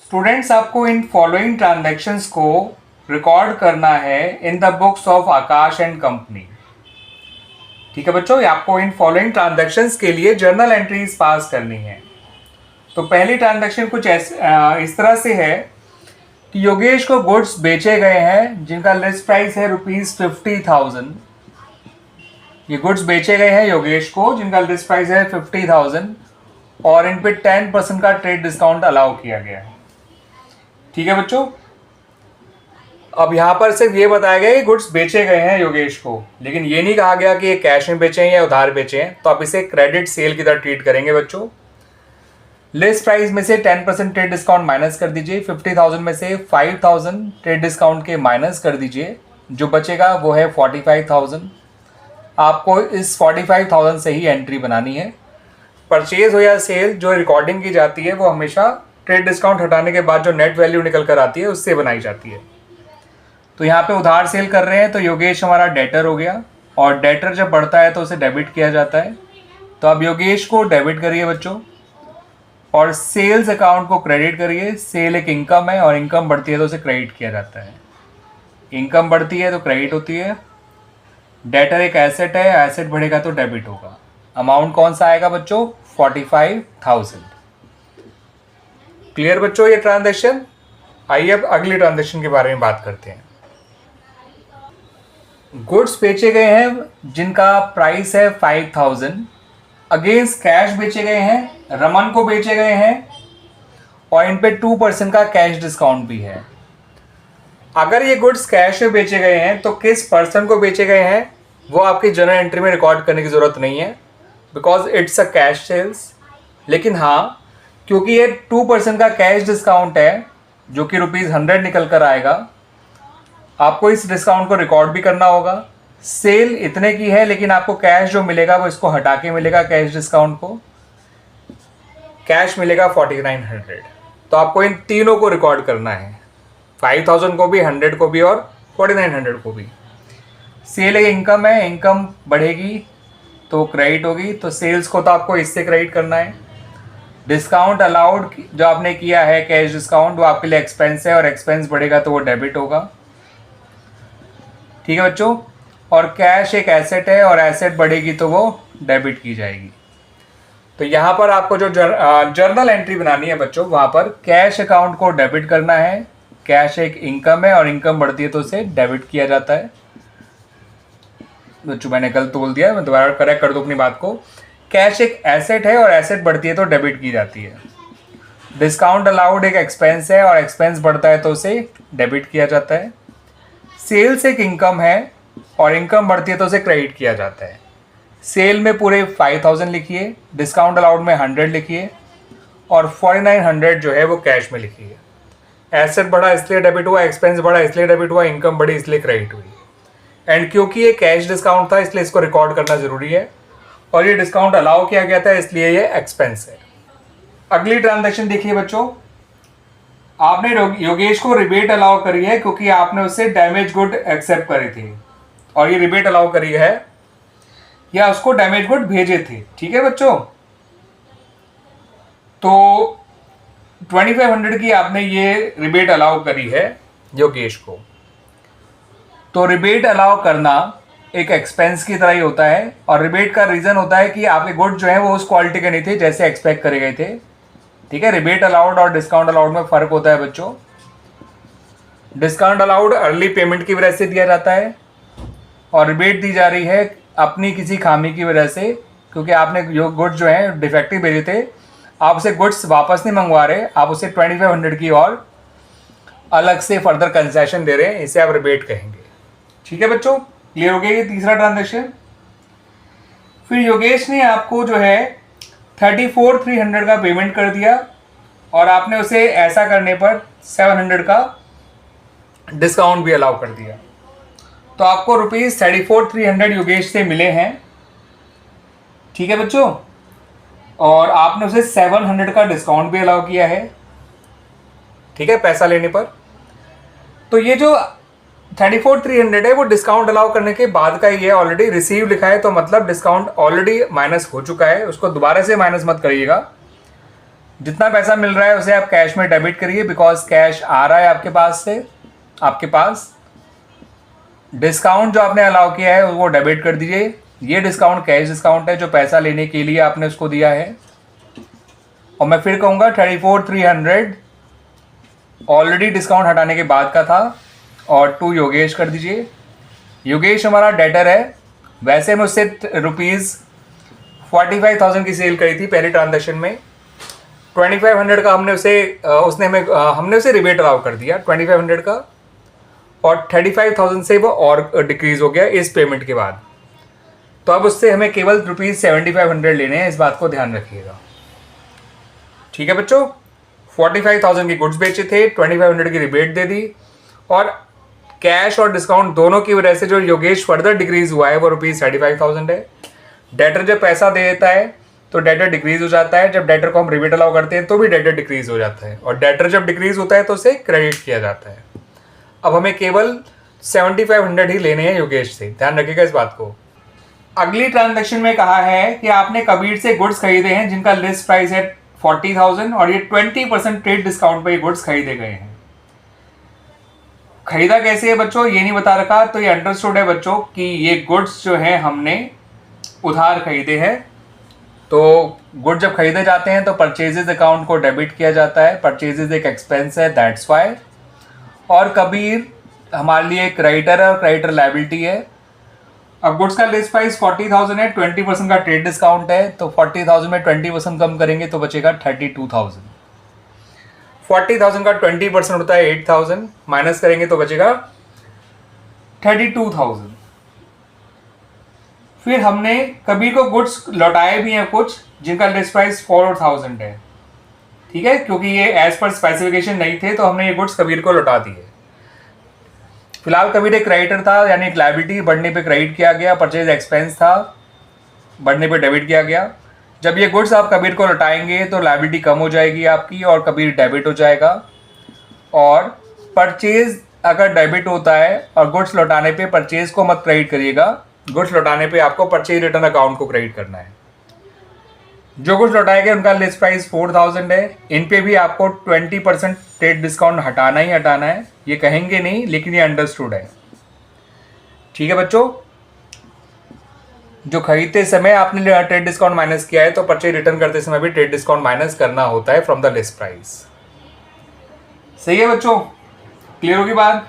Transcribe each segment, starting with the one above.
Students, आपको in following transactions को record करना है in the books of Akash and company. ठीक है बच्चों, आपको इन फॉलोइंग ट्रांजैक्शंस के लिए जर्नल एंट्रीज पास करनी है। तो पहली ट्रांजैक्शन कुछ इस तरह से है कि योगेश को गुड्स बेचे गए हैं जिनका लिस्ट प्राइस है ₹50,000। ये गुड्स बेचे गए हैं योगेश को जिनका लिस्ट प्राइस है 50,000 और इन पे 10% का ट्रेड डिस्काउंट अलाउ किया गया है। ठीक है बच्चों, अब यहाँ पर सिर्फ ये बताया गया कि गुड्स बेचे गए हैं योगेश को, लेकिन ये नहीं कहा गया कि ये कैश में बेचे हैं या उधार बेचे हैं। तो आप इसे क्रेडिट सेल की तरह ट्रीट करेंगे बच्चों। लिस्ट प्राइस में से 10% ट्रेड डिस्काउंट माइनस कर दीजिए। 50,000 में से 5,000 ट्रेड डिस्काउंट के माइनस कर दीजिए, जो बचेगा वो है 45,000। आपको इस 45,000 से ही एंट्री बनानी है। परचेज हो या सेल, जो रिकॉर्डिंग की जाती है वो हमेशा ट्रेड डिस्काउंट हटाने के बाद जो नेट वैल्यू निकल कर आती है उससे बनाई जाती है। तो यहाँ पे उधार सेल कर रहे हैं तो योगेश हमारा डेटर हो गया, और डेटर जब बढ़ता है तो उसे डेबिट किया जाता है। तो अब योगेश को डेबिट करिए बच्चों, और सेल्स अकाउंट को क्रेडिट करिए। सेल एक इनकम है और इनकम बढ़ती है तो उसे क्रेडिट किया जाता है। इनकम बढ़ती है तो क्रेडिट होती है। डेटर एक एसेट है, एसेट बढ़ेगा तो डेबिट होगा। अमाउंट कौन सा आएगा बच्चों? 45,000। क्लियर बच्चों ये ट्रांजैक्शन? आइए अब अगली ट्रांजैक्शन के बारे में बात करते हैं। गुड्स बेचे गए हैं जिनका प्राइस है 5,000 अगेंस्ट कैश बेचे गए हैं, रमन को बेचे गए हैं और इन पे 2% का कैश डिस्काउंट भी है। अगर ये गुड्स कैश में बेचे गए हैं तो किस पर्सन को बेचे गए हैं वो आपकी जर्नल एंट्री में रिकॉर्ड करने की ज़रूरत नहीं है, because it's a cash sales. लेकिन हाँ, क्योंकि ये 2% का कैश डिस्काउंट है जो कि ₹100 निकल कर आएगा, आपको इस डिस्काउंट को रिकॉर्ड भी करना होगा। सेल इतने की है लेकिन आपको कैश जो मिलेगा वो इसको हटा के मिलेगा। कैश डिस्काउंट को कैश मिलेगा 4,900। तो आपको इन तीनों को रिकॉर्ड करना है, 5,000 को भी, 100 को भी और 4,900 को भी। सेल एक इनकम है, इनकम बढ़ेगी तो क्रेडिट होगी, तो सेल्स को तो आपको इससे क्रेडिट करना है। डिस्काउंट अलाउड जो आपने किया है कैश डिस्काउंट, वो आपके लिए एक्सपेंस है और एक्सपेंस बढ़ेगा तो वो डेबिट होगा। ठीक है बच्चों, और कैश एक एसेट है और एसेट बढ़ेगी तो वो डेबिट की जाएगी। तो यहाँ पर आपको जो जर्नल एंट्री बनानी है बच्चों, वहाँ पर कैश अकाउंट को डेबिट करना है। कैश एक इनकम है और इनकम बढ़ती है तो उसे डेबिट किया जाता है। बच्चों मैंने गलत बोल दिया, मैं दोबारा करेक्ट कर दूँ अपनी बात को। कैश एक एसेट है और एसेट बढ़ती है तो डेबिट की जाती है। डिस्काउंट अलाउड एक एक्सपेंस है और एक्सपेंस बढ़ता है तो उसे डेबिट किया जाता है। सेल्स एक इनकम है और इनकम बढ़ती है तो उसे क्रेडिट किया जाता है। सेल में पूरे 5,000 लिखिए, डिस्काउंट अलाउड में 100 लिखिए और 4,900 जो है वो कैश में लिखिए। एसेट बढ़ा इसलिए डेबिट हुआ, एक्सपेंस बढ़ा इसलिए डेबिट हुआ, इनकम बढ़ी इसलिए क्रेडिट हुई। एंड क्योंकि ये कैश डिस्काउंट था इसलिए इसको रिकॉर्ड करना जरूरी है, और ये डिस्काउंट अलाउ किया गया था इसलिए ये एक्सपेंस है। अगली ट्रांजैक्शन देखिए बच्चों, आपने योगेश को रिबेट अलाउ करी है क्योंकि आपने उससे डैमेज गुड एक्सेप्ट करे थे, और ये रिबेट अलाउ करी है या उसको डैमेज गुड भेजे थे। ठीक है बच्चों, तो 2,500 की आपने ये रिबेट अलाउ करी है योगेश को। तो रिबेट अलाउ करना एक एक्सपेंस की तरह ही होता है, और रिबेट का रीजन होता है कि आपके गुड जो है वो उस क्वालिटी के नहीं थे जैसे एक्सपेक्ट करे गए थे। ठीक है, रिबेट अलाउड और डिस्काउंट अलाउड में फर्क होता है बच्चों। डिस्काउंट अलाउड अर्ली पेमेंट की वजह से दिया जाता है, और रिबेट दी जा रही है अपनी किसी खामी की वजह से, क्योंकि आपने जो गुड्स जो है डिफेक्टिव भेजे थे, आप उसे गुड्स वापस नहीं मंगवा रहे, आप उसे 2,500 की और अलग से फर्दर कंसेशन दे रहे हैं, इसे आप रिबेट कहेंगे। ठीक है बच्चों, क्लियर हो गया ये तीसरा ट्रांजैक्शन। फिर योगेश ने आपको जो है 34,300 का पेमेंट कर दिया, और आपने उसे ऐसा करने पर 700 का डिस्काउंट भी अलाउ कर दिया। तो आपको ₹34,300 योगेश से मिले हैं। ठीक है बच्चों, और आपने उसे 700 का डिस्काउंट भी अलाउ किया है। ठीक है, पैसा लेने पर। तो ये जो 34,300 है वो डिस्काउंट अलाउ करने के बाद का ही है, ऑलरेडी रिसीव लिखा है, तो मतलब डिस्काउंट ऑलरेडी माइनस हो चुका है, उसको दोबारा से माइनस मत करिएगा। जितना पैसा मिल रहा है उसे आप कैश में डेबिट करिए, बिकॉज कैश आ रहा है आपके पास से, आपके पास। डिस्काउंट जो आपने अलाउ किया है वो डेबिट कर दीजिए। ये डिस्काउंट कैश डिस्काउंट है जो पैसा लेने के लिए आपने उसको दिया है। और मैं फिर कहूँगा 34,300 ऑलरेडी डिस्काउंट हटाने के बाद का था, और 2 योगेश कर दीजिए। योगेश हमारा डेटर है। वैसे मैं उससे ₹45,000 की सेल करी थी पहले ट्रांजेक्शन में। 2500 का हमने उसे रिबेट अलाउ कर दिया 2500 का, और 35,000 से वो और डिक्रीज हो गया इस पेमेंट के बाद। तो अब उससे हमें केवल ₹7500 लेने हैं, इस बात को ध्यान रखिएगा। ठीक है बच्चों, 45,000 की गुड्स बेचे थे, 2500 की रिबेट दे दी, और कैश और डिस्काउंट दोनों की वजह से जो योगेश फर्दर डिक्रीज हुआ है वो ₹35,000 है। डेटर जब पैसा दे देता है तो डेटर डिक्रीज हो जाता है। जब डेटर को हम रिबेट अलाउ करते हैं तो भी डेटर डिक्रीज हो जाता है, और डेटर जब डिक्रीज होता है तो उसे क्रेडिट किया जाता है। अब हमें केवल 7500 ही लेने हैं योगेश से, ध्यान रखिएगा इस बात को। अगली ट्रांजैक्शन में कहा है कि आपने कबीर से गुड्स खरीदे हैं जिनका लिस्ट प्राइस है 40,000, और ये 20% ट्रेड डिस्काउंट पे ये गुड्स खरीदे गए हैं। खरीदा कैसे है बच्चों ये नहीं बता रखा, तो ये अंडरस्टूड है बच्चों कि ये गुड्स जो है हमने उधार खरीदे हैं। तो गुड जब खरीदे जाते हैं तो परचेजेज अकाउंट को डेबिट किया जाता है। परचेजेज एक एक्सपेंस है, दैट्स वाई। और कबीर हमारे लिए क्रेडिटर है और क्रेडिटर लायबिलिटी है। अब गुड्स का लिस्ट प्राइस 40,000 है, 20% का ट्रेड डिस्काउंट है, तो 40,000 में 20% कम करेंगे तो बचेगा 32,000। 40,000 का 20% होता है 8,000, माइनस करेंगे तो बचेगा 32,000। फिर हमने कबीर को गुड्स लौटाए भी हैं कुछ जिनका लिस्ट प्राइस 4,000 है। ठीक है, क्योंकि ये एज पर स्पेसिफिकेशन नहीं थे तो हमने ये गुड्स कबीर को लौटा दिए। फिलहाल कबीर एक क्रेडिटर था, यानी एक लायबिलिटी बढ़ने पे क्रेडिट किया गया, परचेज एक्सपेंस था बढ़ने पे डेबिट किया गया। जब ये गुड्स आप कबीर को लौटाएंगे तो लायबिलिटी कम हो जाएगी आपकी और कबीर डेबिट हो जाएगा। और परचेज अगर डेबिट होता है और गुड्स लौटाने पे परचेज को मत क्रेडिट करिएगा, गुड्स लौटाने पे आपको परचेज रिटर्न अकाउंट को क्रेडिट करना है। जो गुड्स लौटाए गए उनका लिस्ट प्राइस 4,000 है। इन पे भी आपको 20% ट्रेड डिस्काउंट हटाना ही हटाना है, ये कहेंगे नहीं लेकिन ये अंडरस्टूड है। ठीक है बच्चों, जो खरीदते समय आपने ट्रेड डिस्काउंट माइनस किया है तो परचेज रिटर्न करते समय भी ट्रेड डिस्काउंट माइनस करना होता है फ्रॉम द लिस्ट प्राइस। सही है बच्चों, क्लियर होगी बात।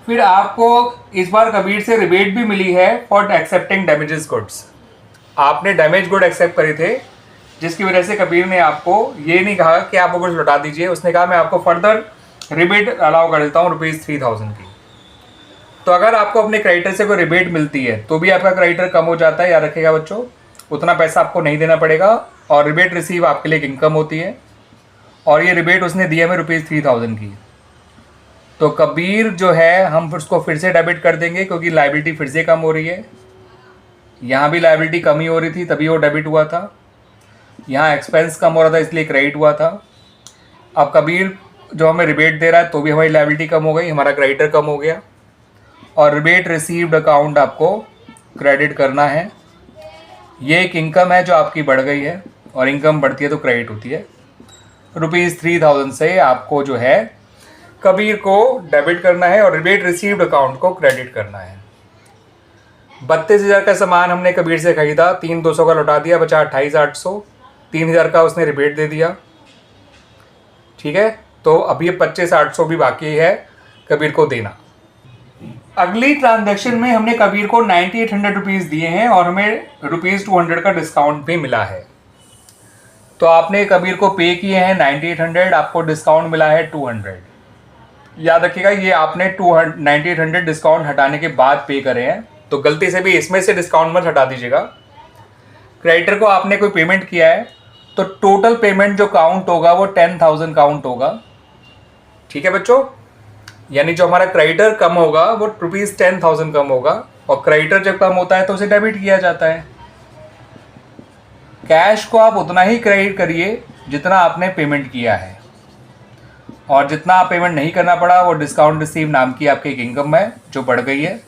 फिर आपको इस बार कबीर से रिबेट भी मिली है फॉर एक्सेप्टिंग डैमेजेस गुड्स। आपने डैमेज गुड एक्सेप्ट करे थे जिसकी वजह से कबीर ने आपको ये नहीं कहा कि आप वो गुड्स लौटा दीजिए, उसने कहा मैं आपको फर्दर रिबेट अलाउ कर देता हूँ ₹3,000 की। तो अगर आपको अपने क्रेडिटर से कोई रिबेट मिलती है तो भी आपका क्रेडिटर कम हो जाता है, याद रखिएगा बच्चों। उतना पैसा आपको नहीं देना पड़ेगा, और रिबेट रिसीव आपके लिए एक इनकम होती है, और ये रिबेट उसने दिया है ₹3,000 की। तो कबीर जो है हम उसको फिर से डेबिट कर देंगे क्योंकि लायबिलिटी फिर से कम हो रही है। यहाँ भी लायबिलिटी कम ही हो रही थी तभी वो डेबिट हुआ था, यहाँ एक्सपेंस कम हो रहा था इसलिए क्रेडिट हुआ था। अब कबीर जो हमें रिबेट दे रहा है तो भी हमारी लायबिलिटी कम हो गई, हमारा क्रेडिटर कम हो गया, और रिबेट रिसीव्ड अकाउंट आपको क्रेडिट करना है। ये एक इनकम है जो आपकी बढ़ गई है, और इनकम बढ़ती है तो क्रेडिट होती है। ₹3,000 से आपको जो है कबीर को डेबिट करना है और रिबेट रिसीव्ड अकाउंट को क्रेडिट करना है। 32,000 का सामान हमने कबीर से खरीदा, 3,200 का लौटा दिया, बचा 28,800। 3,000 का उसने रिबेट दे दिया। ठीक है, तो अभी 25,800 भी बाकी है कबीर को देना। अगली ट्रांजैक्शन में हमने कबीर को 9,800 रुपीज़ दिए हैं और हमें ₹200 का डिस्काउंट भी मिला है। तो आपने कबीर को पे किए हैं 9,800, आपको डिस्काउंट मिला है 200। याद रखिएगा ये आपने 9,800 डिस्काउंट हटाने के बाद पे करे हैं, तो गलती से भी इसमें से डिस्काउंट मत हटा दीजिएगा। क्रेडिटर को आपने कोई पेमेंट किया है तो टोटल पेमेंट जो काउंट होगा वो 10,000 काउंट होगा। ठीक है बच्चों, यानी जो हमारा क्रेडिटर कम होगा वो ₹10,000 कम होगा, और क्रेडिटर जब कम होता है तो उसे डेबिट किया जाता है। कैश को आप उतना ही क्रेडिट करिए जितना आपने पेमेंट किया है, और जितना आप पेमेंट नहीं करना पड़ा वो डिस्काउंट रिसीव नाम की आपकी एक इनकम है जो बढ़ गई है,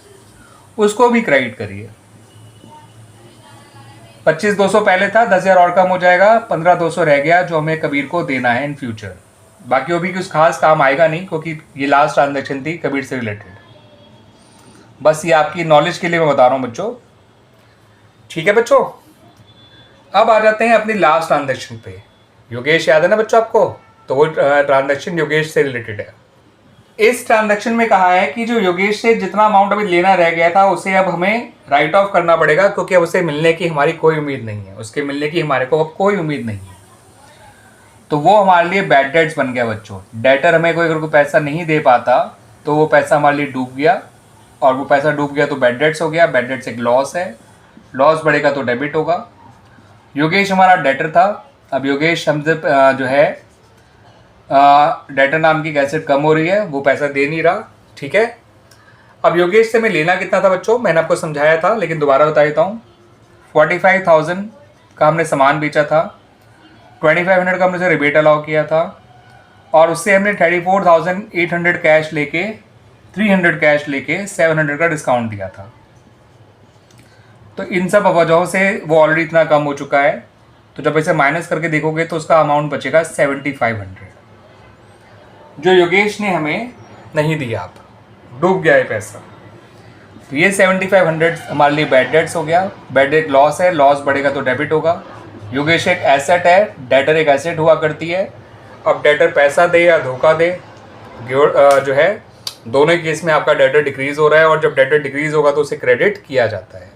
उसको भी क्रेडिट करिए। 25,200 पहले था, 10,000 और कम हो जाएगा, 15,200 रह गया जो हमें कबीर को देना है इन फ्यूचर। बाकी वो भी कुछ खास काम आएगा नहीं क्योंकि ये लास्ट ट्रांजैक्शन थी कबीर से रिलेटेड। बस ये आपकी नॉलेज के लिए मैं बता रहा हूँ बच्चों। ठीक है बच्चों, अब आ जाते हैं अपनी लास्ट ट्रांजैक्शन पे। योगेश याद है ना बच्चों आपको? तो वो ट्रांजैक्शन योगेश से रिलेटेड है। इस ट्रांजैक्शन में कहा है कि जो योगेश से जितना अमाउंट अभी लेना रह गया था उसे अब हमें राइट ऑफ करना पड़ेगा क्योंकि अब उसे मिलने की हमारी कोई उम्मीद नहीं है, उसके मिलने की हमारे को अब कोई उम्मीद नहीं है। तो वो हमारे लिए बैड डेट्स बन गया बच्चों। डेटर हमें कोई अगर कोई पैसा नहीं दे पाता तो वो पैसा हमारे लिए डूब गया, और वो पैसा डूब गया तो बैड डेट्स हो गया। बैड डेट्स एक लॉस है, लॉस बढ़ेगा तो डेबिट होगा। योगेश हमारा डेटर था, अब योगेश हमसे जो है डेटर नाम की एसेट कम हो रही है, वो पैसा दे नहीं रहा। ठीक है, अब योगेश से हमें लेना कितना था बच्चों? मैंने आपको समझाया था लेकिन दोबारा बता देता हूँ। 45,000 का हमने सामान बेचा था, 2500 का हमने उसे रिबेट अलाउ किया था, और उससे हमने 34,800 कैश लेके 300 कैश लेके 700 का डिस्काउंट दिया था। तो इन सब वजहों से वो ऑलरेडी इतना कम हो चुका है। तो जब इसे माइनस करके देखोगे तो उसका अमाउंट बचेगा 7,500 जो योगेश ने हमें नहीं दिया, अब डूब गया है पैसा। तो ये 7,500 हमारे लिए बैड डेट्स हो गया। बैड डेट लॉस है, लॉस बढ़ेगा तो डेबिट होगा। योगेश एक एसेट है, डेटर एक एसेट हुआ करती है। अब डेटर पैसा दे या धोखा दे, जो है दोनों केस में आपका डेटर डिक्रीज हो रहा है, और जब डेटर डिक्रीज होगा तो उसे क्रेडिट किया जाता है।